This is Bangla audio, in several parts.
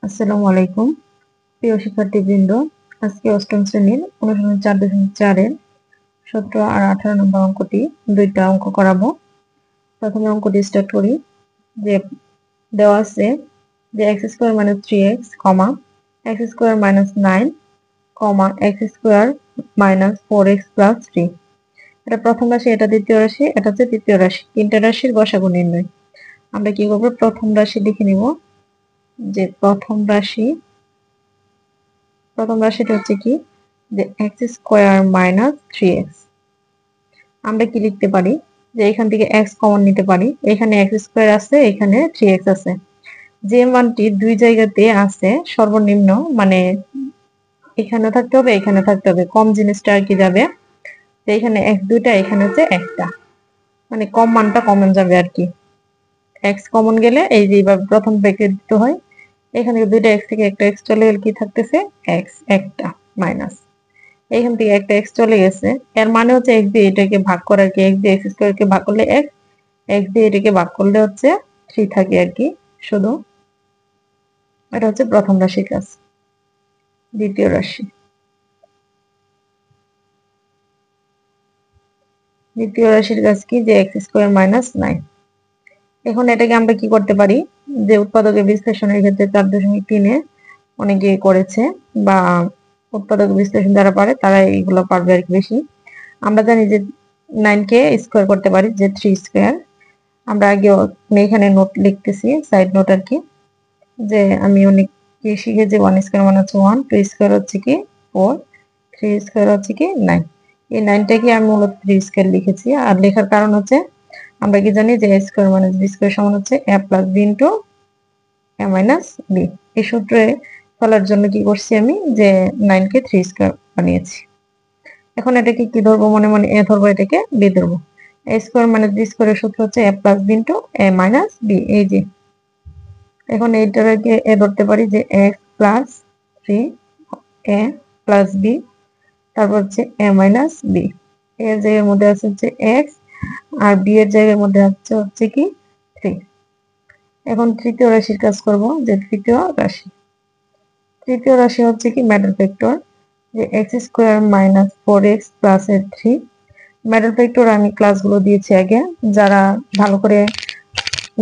আসসালামু আলাইকুম প্রিয় শিক্ষার্থীবৃন্দ। আজকে অষ্টম শ্রেণীর অনুশীলনী 4.4-এর 17 আর 18 নম্বর অঙ্কটি দুইটা অঙ্ক করাবো। প্রথমে অঙ্কটি স্টার্ট করি। যে দেওয়া আছে যে x স্কয়ার মাইনাস 3x কমা x স্কয়ার মাইনাস 9 কমা x square minus 4x plus 3। এটা প্রথম রাশি, এটা দ্বিতীয় রাশি, এটা হচ্ছে তৃতীয় রাশি। তিনটা রাশির গসাগু নির্ণয়। আমরা কি করবো, প্রথম রাশি লিখে নিব। যে প্রথম রাশিটা হচ্ছে কি, যে এক্স স্কোয়ার মাইনাস 3x। আমরা কি লিখতে পারি, যে এখান থেকে x কমন নিতে পারি। এখানে এক্স স্কোয়ার আছে, এখানে 3x আছে। যে মানটি দুই জায়গাতে আছে সর্বনিম্ন, মানে এখানে থাকতে হবে, এখানে থাকতে হবে, কম জিনিসটা আর কি যাবে। এখানে x দুইটা, এখানে হচ্ছে একটা, মানে কম মানটা কমন যাবে আর কি। x কমন গেলে এই যে এইভাবে প্রথম ব্র্যাকেট দিতে হয়। এখানে দুইটা x থেকে একটা x চলে গেলে কি থাকতেছে, x একটা মাইনাস, এখান থেকে একটা x চলে গেছে। এর মানে হচ্ছে x দিয়ে এটাকে ভাগ করার কি, x দিয়ে x স্কয়ার কে ভাগ করলে x, x দিয়ে এটাকে ভাগ করলে হচ্ছে 3 থাকে আর কি শুধু। এটা হচ্ছে প্রথম রাশির কাজ। দ্বিতীয় রাশির কাজ কি, যে x স্কয়ার মাইনাস 9। এখন এটাকে আমরা কি করতে পারি, যে উৎপাদকের বিশ্লেষণের ক্ষেত্রে 4.3-এ অনেকে করেছে, বা উৎপাদক বিশ্লেষণ যারা পারে তারা এইগুলো পারবে আর কি বেশি। আমরা জানি যে 9 কে স্কয়ার করতে পারি, যে 3 স্কয়ার। আমরা আগে এখানে নোট লিখতেছি, সাইড নোট আর কি, যে আমি অনেক শিখেছি 1 স্কয়ার মানে হচ্ছে 1, 2 স্কয়ার হচ্ছে কি 4, 3 স্কয়ার হচ্ছে কি 9। এই 9টাকে আমি মূলত 3 স্কয়ার লিখেছি। আর লেখার কারণ হচ্ছে আমরা কি জানি যে a square minus b square সমান হচ্ছে a plus b into a minus b। এই সূত্রে ফেলার জন্য কি করছি আমি, যে 9 কে 3 স্কয়ার বানিয়েছি। এখন এটাকে কি ধরবো, মনে মনে a ধরবো, এটাকে b ধরবো। a স্কয়ার মাইনাস b স্কয়ারের সূত্র হচ্ছে a plus b into a minus b। এই যে এখন এইটাকে a ধরতে পারি, যে x plus 3 a plus b, তারপর হচ্ছে a মাইনাস b। এর জায়গার মধ্যে আছে হচ্ছে x, আর b এর জায়গার মধ্যে হচ্ছে কি 3। এখন তৃতীয় রাশির কাজ করব। যে তৃতীয় রাশি হচ্ছে কি ম্যাডেল ভেক্টর, যে x square minus 4x plus 3। Model vector আমি ক্লাসগুলো দিয়েছি আগে, যারা ভালো করে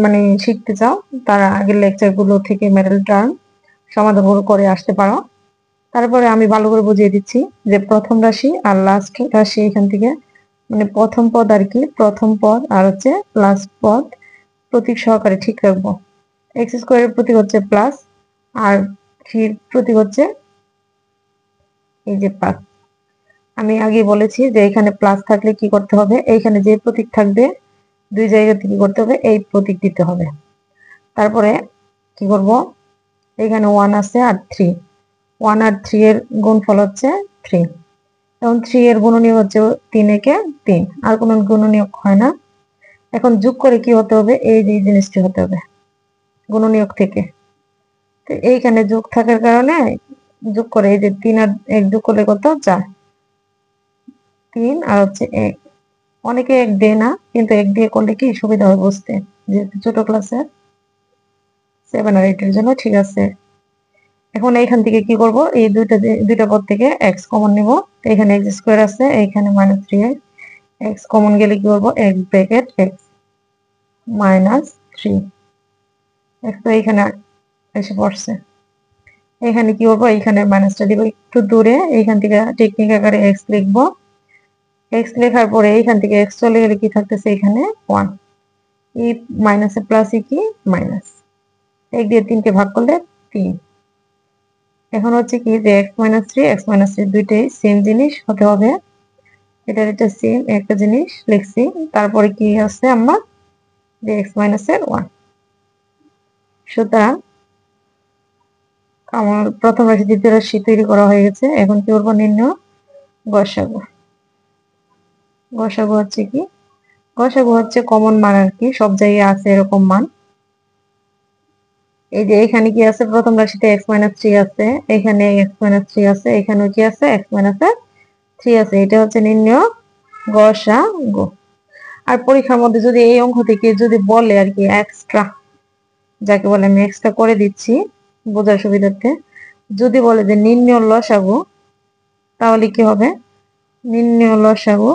মানে শিখতে চাও তারা আগের লেকচার গুলো থেকে ম্যাডেল টার্ম সমাধান করে আসতে পারো। তারপরে আমি ভালো করে বুঝিয়ে দিচ্ছি, যে প্রথম রাশি আর লাস্ট রাশি এখান থেকে, মানে প্রথম পদ আর কি, প্রথম পদ আর হচ্ছে লাস্ট পদ প্রতীক সহকারে ঠিক রাখবো। এক্স স্কোয়ারের প্রতীক হচ্ছে প্লাস, আর 3 প্রতীক হচ্ছে এই যে প্লাস। আমি আগে বলেছি যে এখানে প্লাস থাকলে কি করতে হবে, এইখানে যে প্রতীক থাকবে দুই জায়গাতে কি করতে হবে, এই প্রতীক দিতে হবে। তারপরে কি করব, এখানে 1 আছে আর 3, 1 আর 3 এর গুণফল হচ্ছে 3। এখন 3 এর গুণনীয়ক হচ্ছে 3 একে 3, আর কোনো গুণনীয়ক হয় না। এখন যোগ করে কি হতে হবে, এই যে জিনিসটি হতে হবে গুণনীয়ক থেকে। তো এইখানে যোগ থাকার কারণে যোগ করে, এই যে 3 আর 1 যোগ করলে কত, 4। 3 আর হচ্ছে 1, অনেকে 1 দেয় না, কিন্তু 1 দিয়ে করলে কি সুবিধা হয় বুঝতে, যেহেতু ছোট ক্লাসের 7 আর 8 এর জন্য ঠিক আছে। এখন এইখান থেকে কি করব, এই দুইটা পদ থেকে x কমন নিব। এখানে x স্কয়ার আছে, এখানে মাইনাস 3x, x কমন গেলে কি করব, x bracket x minus 3, x তো এখানে এসে পড়ছে। এখানে কি করব, এখানে মাইনাসটা দিব একটু দূরে, এইখান থেকে টেকনিক আকারে x লিখব। x লেখার পরে এইখান থেকে x চলে গেলে কি থাকতেছে, এখানে 1। এই মাইনাসে প্লাসে কি মাইনাস, 1 দিয়ে 3 কে ভাগ করলে 3। এখন হচ্ছে কি, যে x মাইনাস 3 দুইটাই সেম জিনিস হতে হবে। এটা সেম একটা জিনিস লিখছি। তারপরে কি আছে আমরা, যে x মাইনাস 1। সুতরাং আমার প্রথম রাশি দ্বিতীয় রাশি তৈরি করা হয়ে গেছে। এখন কি করবো, নির্ণয় গসাগু। গসাগু হচ্ছে কি, গসাগু হচ্ছে কমন মান আর কি, সব জায়গায় আছে এরকম মান। এই যে এখানে কি আছে, প্রথম রাশিতে x মাইনাস 3 আছে, এখানে x মাইনাস 3 আছে, এখানেও কি আছে, x মাইনাস 3 আছে। এটা হচ্ছে নির্ণয় গসাগু। আর পরীক্ষার মধ্যে যদি এই অঙ্ক থেকে যদি বলে আর কি এক্সট্রা, যাকে বলে আমি এক্সট্রা করে দিচ্ছি, বোঝার সুবিধার্থে। যদি বলে যে নির্ণয় লসাগু, তাহলে কি হবে, নির্ণয় লসাগু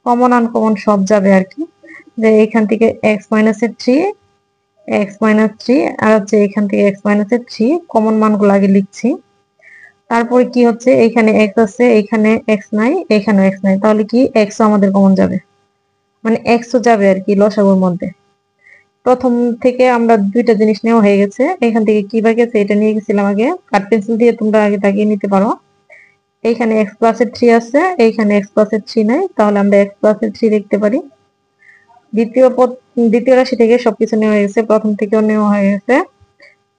কমন আনকমন সব যাবে আর কি, যে এখান থেকে এক্স মাইনাসের থ্রি, এক্স মাইনাস থ্রি, আর হচ্ছে এখান থেকে এক্স মাইনাসের থ্রি কমন মানগুলো আগে লিখছি। তারপরে কি হচ্ছে, এখানে এক্স আছে, এখানে এক্স নাই, এখানে এক্স নাই, তাহলে কি এক্স আমাদের কমন যাবে, মানে এক্সও যাবে আর কি লসাগুর মধ্যে। প্রথম থেকে আমরা দুইটা জিনিস নেওয়া হয়ে গেছে, এখান থেকে কি বাকি আছে এটা নিয়ে গেছিলাম আগে, কাট পেন্সিল দিয়ে তোমরা আগে দাগিয়ে নিতে পারো। এইখানে এক্স প্লাসের থ্রি আছে, এইখানে এক্স প্লাসের থ্রি নাই, তাহলে আমরা এক্স প্লাসের থ্রি লিখতে পারি। দ্বিতীয় রাশি থেকে সবকিছু নেওয়া হয়ে গেছে, প্রথম থেকেও নেওয়া হয়ে গেছে।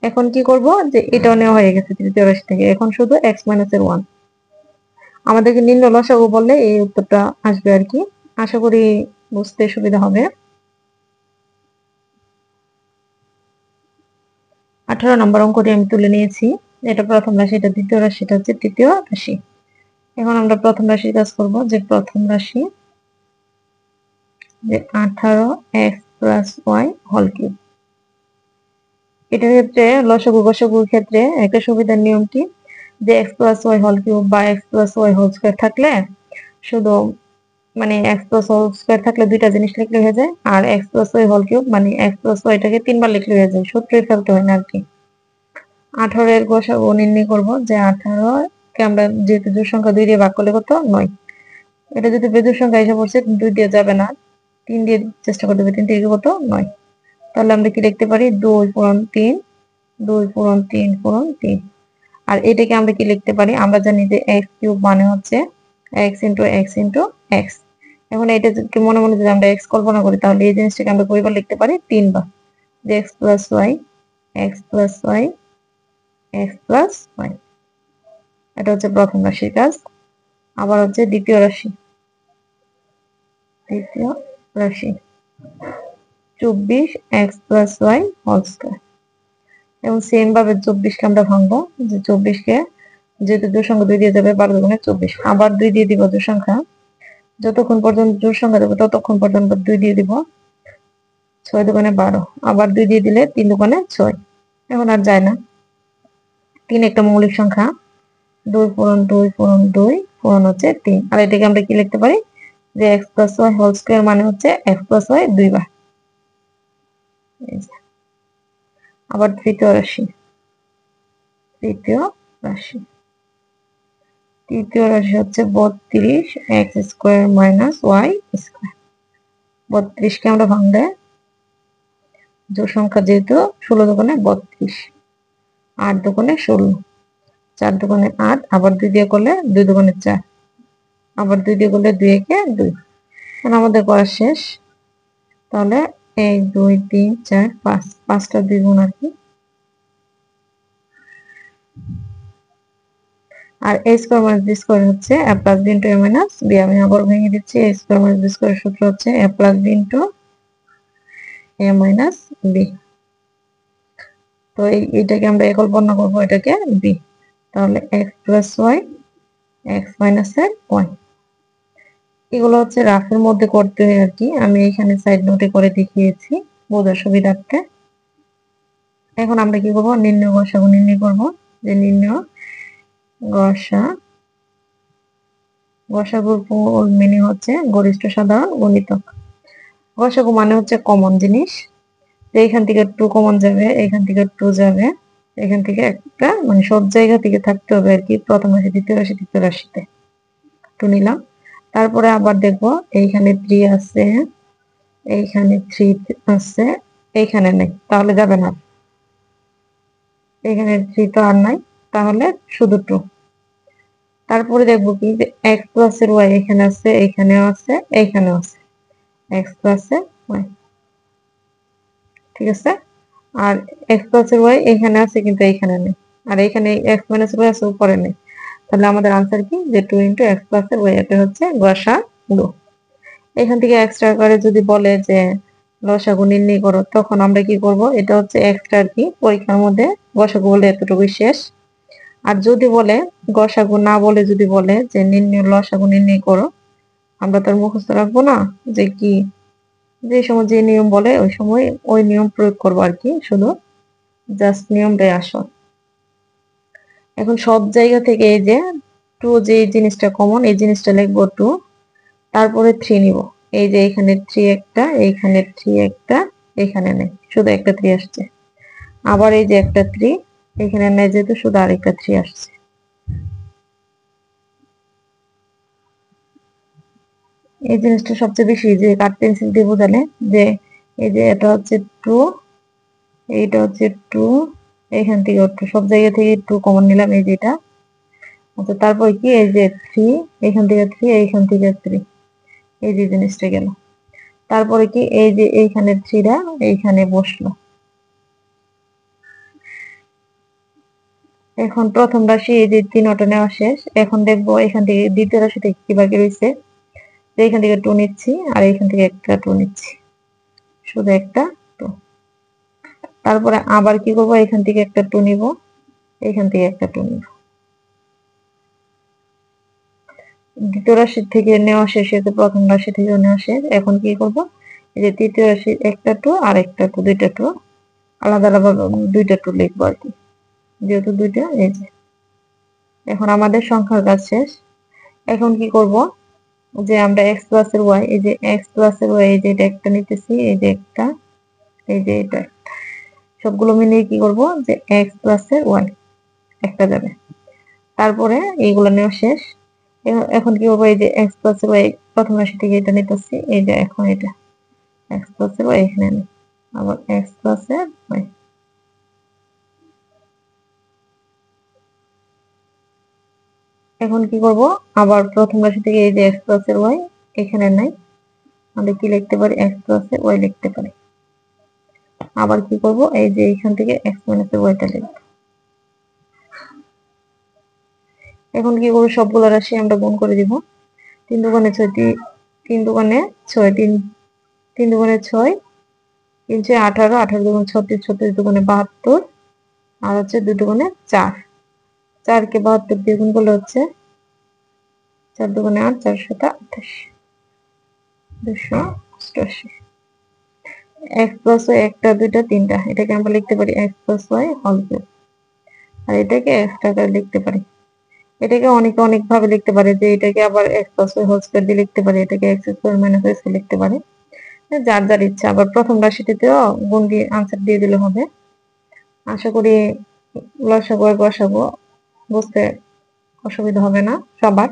এখন কি করব, যে এটাও নেওয়া হয়ে গেছে তৃতীয় রাশি থেকে, এখন শুধু এক্স মাইনাসের ওয়ান। আমাদেরকে নিম্ন লসাগু বললে এই উত্তরটা আসবে আর কি। আশা করি বুঝতে সুবিধা হবে। 18 নম্বর অঙ্কটি আমি তুলে নিয়েছি। এটা প্রথম রাশি, এটা দ্বিতীয় রাশি, এটা হচ্ছে তৃতীয় রাশি। এখন আমরা প্রথম রাশির কাজ করব, যে প্রথম রাশি যে 18x plus Y whole cube. এটার ক্ষেত্রে লসাগু গসাগুর ক্ষেত্রে একটা সুবিধার নিয়ম কি, যে x plus Y whole cube বা X plus Y whole square থাকলে শুধু মানে এক্স প্লাস হোল স্কোয়ার থাকলে দুইটা জিনিস লিখলে হয়ে যায়, আর X plus Y whole cube মানে এক্স প্লাস ওয়াইটাকে তিনবার লিখলে হয়ে যায়, সূত্রে ফেলতে হয় না আর কি। 18 এর গসাগু নির্ণয় করব, যে 18 কে আমরা যেহেতু জোড় সংখ্যা 2 দিয়ে ভাগ করলে কত 9, এটা যদি বেজোড় সংখ্যা এসে পড়ছে 2 দিয়ে যাবে না, 3 দিয়ে চেষ্টা করতে হবে, 3 থেকে কত 9, তাহলে আমরা কি লিখতে পারি 2 পূরণ 3, 2 পূরণ 3 পূরণ 3। আর এটাকে আমরা কি লিখতে পারি, আমরা জানি যে এক্স কিউব মানে হচ্ছে x into x into x. এখন এটা যদি মনে মনে যদি আমরা এক্স কল্পনা করি, তাহলে এই জিনিসটাকে আমরা কয়বার লিখতে পারি, 3 বার, যে x plus y, x plus y, x plus y. এটা হচ্ছে প্রথম রাশির কাজ। আবার হচ্ছে দ্বিতীয় রাশি, দ্বিতীয় রাশি 24x plus Y whole square. এবং সেম ভাবে 24 কে আমরা ভাঙবো, যে 24 কে যেহেতু জোড় সংখ্যা 2 দিয়ে যাবে, 12 দুগুণে 24, আবার 2 দিয়ে দিব জোড় সংখ্যা, যতক্ষণ পর্যন্ত জোড় সংখ্যা দেবো ততক্ষণ পর্যন্ত 2 দিয়ে দিব, 6 দুগুণে 12, আবার 2 দিয়ে দিলে 3 দুগুণে 6, এখন আর যায় না। 3 একটা মৌলিক সংখ্যা, 2 পূরণ 2 পূরণ 2 পূরণ হচ্ছে 3। আর এটাকে আমরা কি লিখতে পারি, যে x plus Y whole square মানে হচ্ছে x প্লাস ওয়াই 2 বার। আবার তৃতীয় রাশি, তৃতীয় রাশি, তৃতীয় রাশি হচ্ছে 32x square minus y square. 32 কে আমরা ভাঙলে জোড় সংখ্যা যেহেতু 16 দুগুণে 32, 8 দুগুণে 16, 4 দুগুণে 8, আবার 2 দিয়ে করলে 2 দুগুণে 4, আবার 2 দিয়ে করলে 2 একে 2। এখন আমাদের করা শেষ, তাহলে 1 2 3 4 5, 5টা 2 গুণ আর কি। আর a square minus b square হচ্ছে a plus b into a minus b। আমি আবার ভেঙে দিচ্ছি, a square minus b square সূত্র হচ্ছে a plus b into a minus b। তো এইটাকে আমরা একল বর্ণ করব, এটাকে b, তাহলে x plus y, x minus y। এগুলো হচ্ছে রাফের মধ্যে করতে হয় আর কি, আমি এখানে সাইড নোটে করে দেখিয়েছি বোঝার সুবিধার্থে। এখন আমরা কি করব, নির্ণয় গসাগু নির্ণয় করব, যে নির্ণয় গসাগুর ফুল মিনিং হচ্ছে গরিষ্ঠ সাধারণ গুণিতক। গসাগু মানে হচ্ছে কমন জিনিস, যে এখান থেকে 2 কমন যাবে, এখান থেকে 2 যাবে, এখান থেকে একটা মানে সব জায়গা থেকে থাকতে হবে আর কি, প্রথম রাশি দ্বিতীয় রাশি তৃতীয় রাশিতে 2 নিলাম। তারপরে আবার দেখবো এইখানে 3 আছে, এইখানে 3 আছে, এইখানে নেই, তাহলে যাবে না, এখানে 3 তো আর নাই, তাহলে শুধু 2। তারপরে দেখবো কি, যে x প্লাস এর y এখানে আছে, এখানেও আছে, এইখানেও আছে, x প্লাস এর y, ঠিক আছে। আর x প্লাস এর y এখানে আছে কিন্তু এইখানে নেই, আর এখানে x মাইনাস এর y আছে উপরে নেই, তাহলে আমাদের আনসার কি, যে 2 ইনটু x প্লাস এর y। এটা হচ্ছে গসাগু। এখান থেকে এক্সট্রা করে যদি বলে যে লসাগু নির্ণয় করো, তখন আমরা কি করব, এটা হচ্ছে এক্সট্রা আর কি, পরীক্ষার মধ্যে গসাগু বলে এতটুকুই শেষ। আর যদি বলে গসাগু না বলে যদি বলে যে নির্ণয় লসাগু নির্ণয় করো, আমরা তার মুখস্থ রাখবো না, যে কি যে সময় যে নিয়ম বলে ওই সময় ওই নিয়ম প্রয়োগ করবো আর কি, শুধু জাস্ট নিয়মটাই আসল। এখন সব জায়গা থেকে এই যে টু, যে জিনিসটা কমন, এই জিনিসটা লিখবো টু, তারপরে থ্রি নিব। এই যে এখানে থ্রি একটা, এইখানে থ্রি একটা, এখানে নেই, শুধু একটা থ্রি আসছে। আবার এই যে একটা থ্রি এখানে নেই, যেহেতু শুধু আরেকটা থ্রি আসছে। এই জিনিসটা সবচেয়ে বেশি যে কাঠ পেন্সিল দিয়ে বোঝালে, যে এই যে এটা হচ্ছে টু, এইটা হচ্ছে টু, এখান থেকে টু, সব জায়গা থেকে টু কমন নিলাম, এই যেটা। আচ্ছা, তারপর কি, এই যে থ্রি, এখান থেকে থ্রি, এইখান থেকে থ্রি, এই যে জিনিসটা গেল। তারপরে কি, এই যে এইখানে থ্রিটা এইখানে বসলো। এখন প্রথম রাশি এই যে তিনটা নেওয়া শেষ। এখন দেখবো এখান থেকে দ্বিতীয় রাশি থেকে কি বাকি রয়েছে। এইখান থেকে টু নিচ্ছি, আর এইখান থেকে একটা টু নিচ্ছি, শুধু একটা টু। তারপরে আবার কি করবো, এখান থেকে একটা টু নিব, এইখান থেকে একটা টু নিব। দ্বিতীয় রাশি থেকে নেওয়া শেষ হয়েছে, প্রথম রাশি থেকে নেওয়া শেষ। এখন কি করব, এই যে তৃতীয় রাশি একটা টু আর একটা টু, দুইটা টু, আলাদা আলাদা দুইটা টু লিখবো আর কি, যেহেতু দুইটা। এই যে এখন আমাদের সংখ্যার কাজ শেষ। এখন কি করব, যে আমরা এক্স প্লাস এর ওয়াই, এই যে এক্স প্লাস এর ওয়াই, এই যে এটা একটা নিতেছি, এই যে একটা, এই যে এটা, সবগুলো মিলিয়ে কি করব, যে এক্স প্লাস এর ওয়াই একটা যাবে। তারপরে এইগুলো নেওয়া শেষ। এখন কি করবো, এই যে এক্স প্লাস এর ওয়াই প্রথম রাশি থেকে এটা নিতেছি, এই যে এখন এটা এক্স প্লাস এর ওয়াই এখানে নেই, আবার এক্স প্লাস এর ওয়াই। এখন কি করব, আবার প্রথম রাশি থেকে এই যে এক্স প্লাস এর ওয়াই এখানে নাই, আমরা কি লিখতে পারি, এক্স প্লাস এর ওয়াই লিখতে পারি। আবার কি করব, এই যে এখান থেকে এক্স মাইনাস এর ওয়াইটা লিখব। এখন কি করব, সবগুলো রাশি আমরা গুণ করে দিব। তিন দুগুণে ছয়, তিন দুগুণে ছয়, তিন তিন দুগুণে ছয়, তিন ছয় 18, 18 দুগুণে 36, 36 দুগুণে 72, আর হচ্ছে দুই দুগুণে 4, 4 কে 72 দিয়ে গুণ করলে হচ্ছে 4 দুগুণে 8, 4 7 28, 288। এক্স প্লাস ওয়াই একটা, দুইটা, তিনটা, এটাকে আমরা লিখতে পারি X plus Y whole cube. আর এটাকে এক্স আকারে লিখতে পারি। এটাকে অনেকে অনেক ভাবে লিখতে পারে, যে এটাকে আবার x plus Y whole square দিয়ে লিখতে পারে, এটাকে x square minus y square লিখতে পারে, যার যার ইচ্ছা। আবার প্রথম রাশিটিতেও গুণ দিয়ে আনসার দিয়ে দিলে হবে। আশা করি লসাগু আর গসাগু বুঝতে অসুবিধা হবে না সবার।